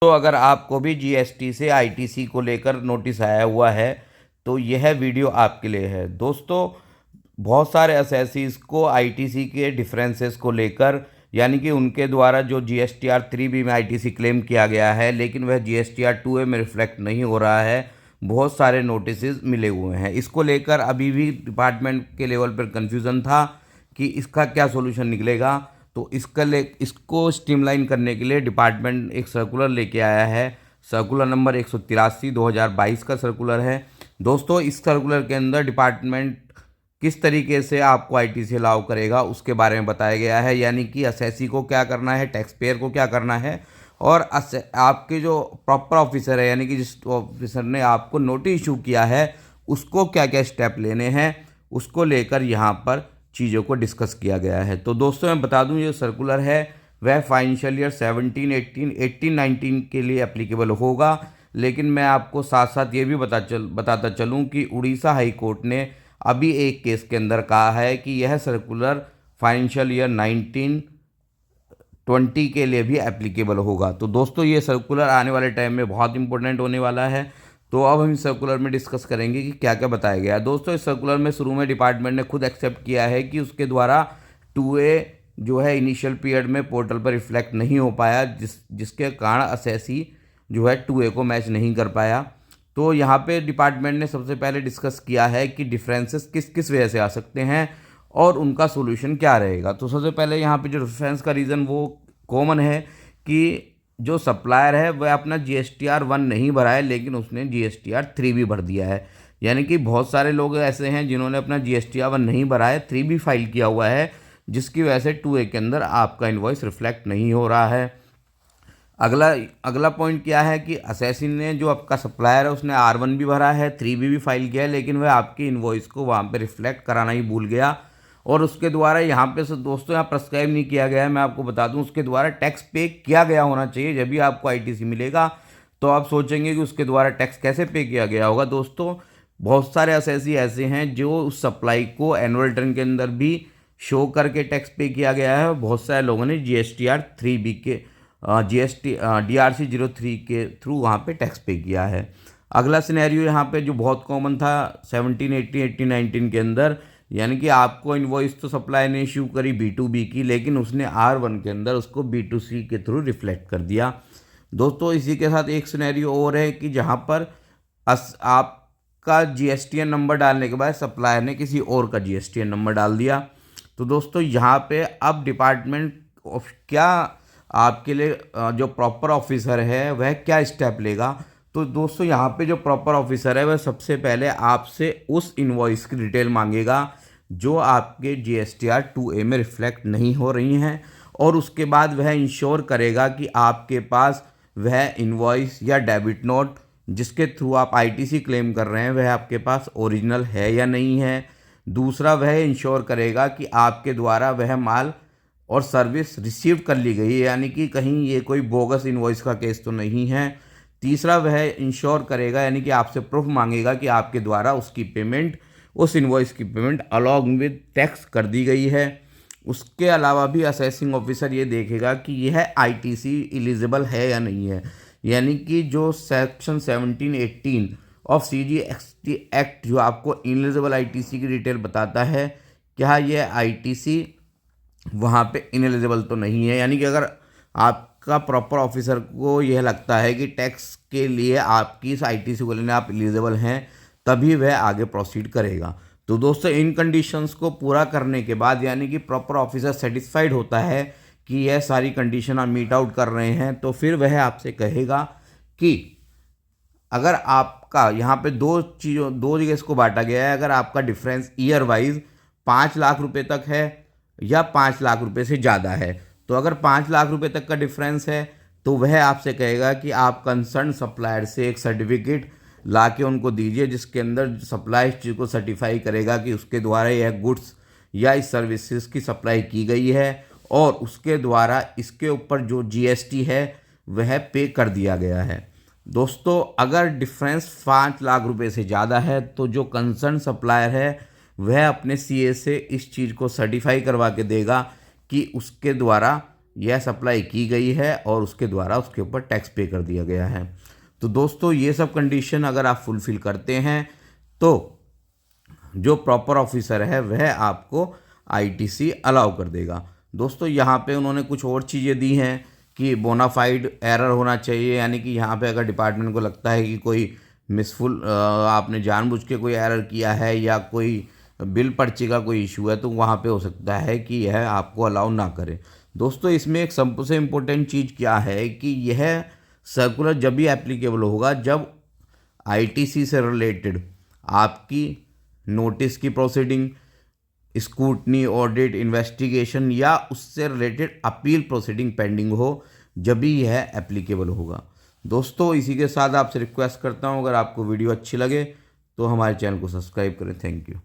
तो अगर आपको भी जीएसटी से आईटीसी को लेकर नोटिस आया हुआ है तो यह वीडियो आपके लिए है। दोस्तों, बहुत सारे असेसीज को आईटीसी के डिफरेंसेस को लेकर, यानी कि उनके द्वारा जो जीएसटीआर 3B में आईटीसी क्लेम किया गया है लेकिन वह जीएसटीआर 2A में रिफ्लेक्ट नहीं हो रहा है, बहुत सारे नोटिसेस मिले हुए हैं। इसको लेकर अभी भी डिपार्टमेंट के लेवल पर कन्फ्यूज़न था कि इसका क्या सोल्यूशन निकलेगा। तो इसको स्ट्रीमलाइन करने के लिए डिपार्टमेंट एक सर्कुलर लेके आया है। सर्कुलर नंबर 183 2022 का सर्कुलर है। दोस्तों, इस सर्कुलर के अंदर डिपार्टमेंट किस तरीके से आपको आईटीसी अलाउ करेगा उसके बारे में बताया गया है, यानी कि असेसी को क्या करना है, टैक्स पेयर को क्या करना है, और आपके जो प्रॉपर ऑफिसर है, यानी कि जिस ऑफिसर ने आपको नोटिस इशू किया है, उसको क्या क्या स्टेप लेने हैं, उसको लेकर यहाँ पर चीज़ों को डिस्कस किया गया है। तो दोस्तों, मैं बता दूं, ये सर्कुलर है वह फाइनेंशियल ईयर 17, 18, 18, 19 के लिए एप्लीकेबल होगा। लेकिन मैं आपको साथ साथ ये भी बताता चलूँ कि उड़ीसा हाई कोर्ट ने अभी एक केस के अंदर कहा है कि यह सर्कुलर फाइनेंशियल ईयर 19, 20 के लिए भी एप्लीकेबल होगा। तो दोस्तों, ये सर्कुलर आने वाले टाइम में बहुत इंपॉर्टेंट होने वाला है। तो अब हम इस सर्कुलर में डिस्कस करेंगे कि क्या क्या बताया गया है। दोस्तों, इस सर्कुलर में शुरू में डिपार्टमेंट ने खुद एक्सेप्ट किया है कि उसके द्वारा 2A जो है इनिशियल पीरियड में पोर्टल पर रिफ्लेक्ट नहीं हो पाया, जिसके कारण असेसी जो है 2A को मैच नहीं कर पाया। तो यहाँ पे डिपार्टमेंट ने सबसे पहले डिस्कस किया है कि डिफरेंसेस किस किस वजह से आ सकते हैं और उनका सोल्यूशन क्या रहेगा। तो सबसे पहले यहाँ पे जो डिफरेंस का रीज़न वो कॉमन है कि जो सप्लायर है वह अपना जीएसटीआर 1 नहीं भरा है लेकिन उसने जीएसटीआर 3 भी भर दिया है। यानी कि बहुत सारे लोग ऐसे हैं जिन्होंने अपना जीएसटीआर 1 नहीं भरा है, 3 भी फाइल किया हुआ है, जिसकी वजह से 2A के अंदर आपका इनवॉइस रिफ्लेक्ट नहीं हो रहा है। अगला पॉइंट क्या है कि असेसी ने जो आपका सप्लायर है उसने R1 भी भरा है, 3B भी फाइल किया है, लेकिन वह आपकी इनवॉइस को वहाँ पे रिफ्लेक्ट कराना ही भूल गया। और उसके द्वारा यहाँ पे से दोस्तों यहाँ प्रेस्क्राइब नहीं किया गया है, मैं आपको बता दूँ, उसके द्वारा टैक्स पे किया गया होना चाहिए जब भी आपको आईटीसी मिलेगा। तो आप सोचेंगे कि उसके द्वारा टैक्स कैसे पे किया गया होगा। दोस्तों, बहुत सारे असेसी ऐसे हैं जो उस सप्लाई को एनुअल रिटर्न के अंदर भी शो करके टैक्स पे किया गया है। बहुत सारे लोगों ने जीएसटीआर 3B के DRC 03 के थ्रू वहाँ पे टैक्स पे किया है। अगला सिनेरियो यहाँ पे जो बहुत कॉमन था 17, 18, 18, 19 के अंदर, यानी कि आपको इनवॉइस तो सप्लाई ने इशू करी B2B की, लेकिन उसने R1 के अंदर उसको B2C के थ्रू रिफ्लेक्ट कर दिया। दोस्तों, इसी के साथ एक सिनेरियो और है कि जहाँ पर आपका जीएसटीएन नंबर डालने के बाद सप्लायर ने किसी और का जीएसटीएन नंबर डाल दिया। तो दोस्तों, यहाँ पे अब डिपार्टमेंट क्या आपके लिए जो प्रॉपर ऑफिसर है वह क्या स्टेप लेगा। तो दोस्तों, यहाँ पे जो प्रॉपर ऑफिसर है वह सबसे पहले आपसे उस इनवॉइस की डिटेल मांगेगा जो आपके जीएसटीआर 2A में रिफ्लेक्ट नहीं हो रही हैं, और उसके बाद वह इंश्योर करेगा कि आपके पास वह इनवॉइस या डेबिट नोट जिसके थ्रू आप आईटीसी क्लेम कर रहे हैं वह आपके पास ओरिजिनल है या नहीं है। दूसरा, वह इंश्योर करेगा कि आपके द्वारा वह माल और सर्विस रिसीव कर ली गई है, यानी कि कहीं ये कोई बोगस इनवॉइस का केस तो नहीं है। तीसरा, वह इंश्योर करेगा, यानी कि आपसे प्रूफ मांगेगा कि आपके द्वारा उसकी पेमेंट, उस इनवॉइस की पेमेंट अलॉन्ग विद टैक्स कर दी गई है। उसके अलावा भी असेसिंग ऑफिसर ये देखेगा कि यह आईटीसी एलिजिबल है या नहीं है, यानी कि जो सेक्शन 17, 18 ऑफ CGST एक्ट जो आपको इनएलिजिबल आईटीसी की डिटेल बताता है, क्या यह आईटीसी वहाँ पे इनएलिजिबल तो नहीं है। यानी कि अगर आपका प्रॉपर ऑफिसर को यह लगता है कि टैक्स के लिए आपकी इस आईटीसी को लेने आप एलिजिबल हैं, तभी वह आगे प्रोसीड करेगा। तो दोस्तों, इन कंडीशंस को पूरा करने के बाद, यानी कि प्रॉपर ऑफिसर सेटिस्फाइड होता है कि यह सारी कंडीशन आप मीट आउट कर रहे हैं, तो फिर वह आपसे कहेगा कि अगर आपका यहाँ पे दो जगह इसको बांटा गया है, अगर आपका डिफरेंस ईयर वाइज 5 लाख रुपए तक है या 5 लाख रुपए से ज़्यादा है, तो अगर 5 लाख रुपए तक का डिफरेंस है तो वह आपसे कहेगा कि आप कंसर्न सप्लायर से एक सर्टिफिकेट ला के उनको दीजिए जिसके अंदर सप्लाई इस चीज़ को सर्टिफाई करेगा कि उसके द्वारा यह गुड्स या इस सर्विसेज की सप्लाई की गई है और उसके द्वारा इसके ऊपर जो जीएसटी है वह पे कर दिया गया है। दोस्तों, अगर डिफरेंस 5 लाख रुपए से ज़्यादा है तो जो कंसर्न सप्लायर है वह अपने सीए से इस चीज़ को सर्टिफाई करवा के देगा कि उसके द्वारा यह सप्लाई की गई है और उसके द्वारा उसके ऊपर टैक्स पे कर दिया गया है। तो दोस्तों ये सब कंडीशन अगर आप फुलफ़िल करते हैं तो जो प्रॉपर ऑफिसर है वह आपको आईटीसी अलाउ कर देगा। दोस्तों यहाँ पे उन्होंने कुछ और चीज़ें दी हैं कि बोनाफाइड एरर होना चाहिए, यानी कि यहाँ पे अगर डिपार्टमेंट को लगता है कि कोई मिसफुल आपने जानबूझ के कोई एरर किया है या कोई बिल पर्ची का कोई इशू है तो वहाँ पे हो सकता है कि यह आपको अलाउ ना करे। दोस्तों इसमें एक सबसे इम्पोर्टेंट चीज़ क्या है कि यह सर्कुलर जब भी एप्लीकेबल होगा जब आईटीसी से रिलेटेड आपकी नोटिस की प्रोसीडिंग, स्क्रूटनी, ऑडिट, इन्वेस्टिगेशन या उससे रिलेटेड अपील प्रोसीडिंग पेंडिंग हो, जब भी यह एप्लीकेबल होगा। दोस्तों इसी के साथ आपसे रिक्वेस्ट करता हूं, अगर आपको वीडियो अच्छी लगे तो हमारे चैनल को सब्सक्राइब करें। Thank you.